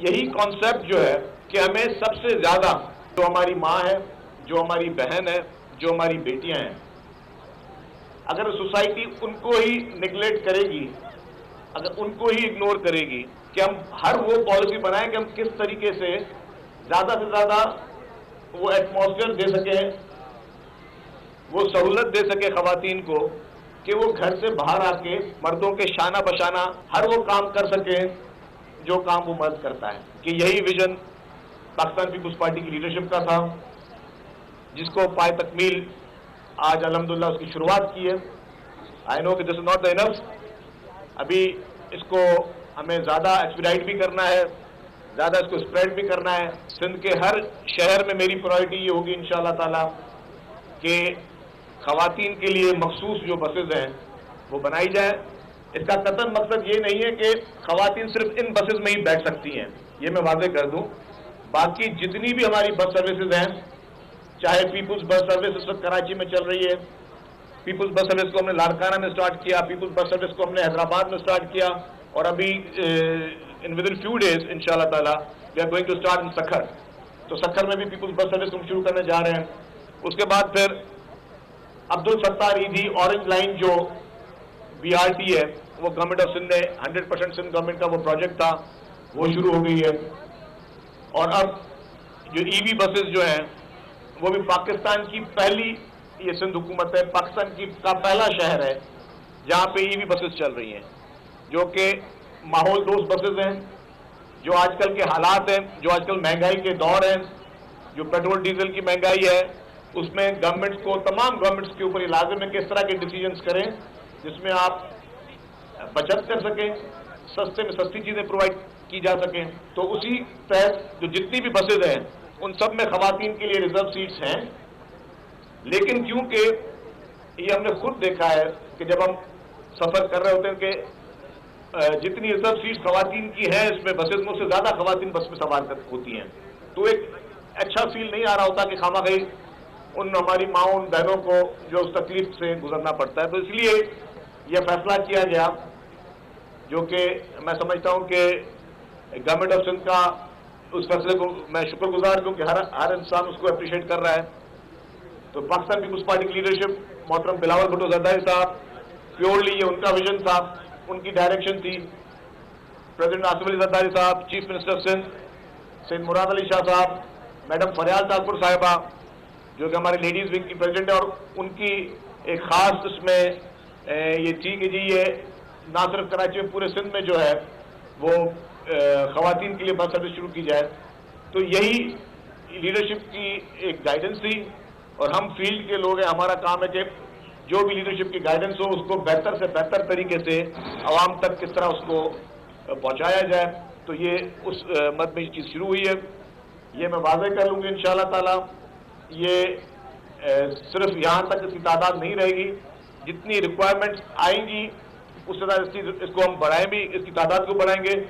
यही कॉन्सेप्ट जो है कि हमें सबसे ज़्यादा जो हमारी माँ है, जो हमारी बहन है, जो हमारी बेटियां हैं, अगर सोसाइटी उनको ही निगलेक्ट करेगी, अगर उनको ही इग्नोर करेगी कि हम हर वो पॉलिसी बनाएं कि हम किस तरीके से ज़्यादा वो एटमॉस्फेयर दे सकें, वो सहूलत दे सके खवातीन को कि वो घर से बाहर आके मर्दों के शाना बशाना हर वो काम कर सके जो काम वो मर्द करता है, कि यही विजन पाकिस्तान पीपुल्स पार्टी की लीडरशिप का था, जिसको पाए तकमील आज अल्हम्दुलिल्लाह उसकी शुरुआत की है। आई नो कि this is not the enough, अभी इसको हमें ज़्यादा एक्सपीडाइट भी करना है, ज़्यादा इसको स्प्रेड भी करना है। सिंध के हर शहर में मेरी प्रायोरिटी ये होगी इंशाअल्लाह ताला कि खवातीन के लिए मखसूस जो बसेज हैं वो बनाई जाए। इसका कतई मकसद ये नहीं है कि खवातीन सिर्फ इन बसेज में ही बैठ सकती हैं, ये मैं वादे कर दूं। बाकी जितनी भी हमारी बस सर्विसेज हैं, चाहे पीपुल्स बस सर्विस इस वक्त कराची में चल रही है, पीपुल्स बस सर्विस को हमने लाड़काना में स्टार्ट किया, पीपुल्स बस सर्विस को हमने हैदराबाद में स्टार्ट किया, और अभी in within few days इंशाअल्लाह ताला we are going to start in Sukkur. तो सखर में भी पीपुल्स बस सर्विस हम शुरू करने जा रहे हैं। उसके बाद फिर अब्दुल सत्तार ईदी ऑरेंज लाइन जो BRT है, वो गवर्नमेंट ऑफ सिंध ने 100% सिंध गवर्नमेंट का वो प्रोजेक्ट था, वो शुरू हो गई है। और अब जो EV बसेस जो हैं वो भी पाकिस्तान की पहली, ये सिंध हुकूमत है, पाकिस्तान की का पहला शहर है जहाँ पे EV बसेस चल रही हैं, जो कि माहौल दोस्त बसेस हैं। जो आजकल के हालात हैं, जो आजकल महंगाई के दौर हैं, जो पेट्रोल डीजल की महंगाई है, उसमें गवर्नमेंट्स को, तमाम गवर्नमेंट्स के ऊपर ये लाजिम है कि इस तरह के डिसीजंस करें जिसमें आप बचत कर सकें, सस्ते में सस्ती चीज़ें प्रोवाइड की जा सकें। तो उसी तहत जो जितनी भी बसेज हैं उन सब में खवातीन के लिए रिजर्व सीट्स हैं। लेकिन क्योंकि ये हमने खुद देखा है कि जब हम सफ़र कर रहे होते हैं कि जितनी रिजर्व सीट्स खवातीन की हैं इसमें बसेज में, उससे ज़्यादा खवातीन बस में सवार होती हैं, तो एक अच्छा फील नहीं आ रहा होता कि खामखा उन हमारी माँओं, उन बहनों को जो उस तकलीफ से गुजरना पड़ता है। तो इसलिए यह फैसला किया गया, जो कि मैं समझता हूँ कि गवर्नमेंट ऑफ सिंध का उस फैसले को मैं शुक्रगुजार हूँ कि हर इंसान उसको अप्रिशिएट कर रहा है। तो पाकिस्तान पीपुल्स पार्टी की लीडरशिप, मोहतरम बिलावल भुट्टो जरदारी साहब, प्योरली ये उनका विजन था, उनकी डायरेक्शन थी। प्रेसिडेंट आसिफ अली जरदारी साहब, चीफ मिनिस्टर सिंध सैयद मुराद अली शाह साहब, मैडम फरियाद तालपुर साहिबा जो कि हमारे लेडीज़ विंग की प्रेसिडेंट है, और उनकी एक ख़ास इसमें ये थी कि जी ये ना सिर्फ कराची में, पूरे सिंध में जो है वो खवातीन के लिए बस सर्विस शुरू की जाए। तो यही लीडरशिप की एक गाइडेंस थी, और हम फील्ड के लोग हैं, हमारा काम है कि जो भी लीडरशिप की गाइडेंस हो उसको बेहतर से बेहतर तरीके से आवाम तक किस तरह उसको पहुँचाया जाए। तो ये उस मद में ये चीज़ शुरू हुई है। ये मैं वाज़ेह कर लूँगी इंशाअल्लाह ताला, ये सिर्फ यहाँ तक इसकी तादाद नहीं रहेगी, जितनी रिक्वायरमेंट्स आएंगी उससे ज़्यादा इसको हम बढ़ाएं भी, इसकी तादाद को बढ़ाएंगे।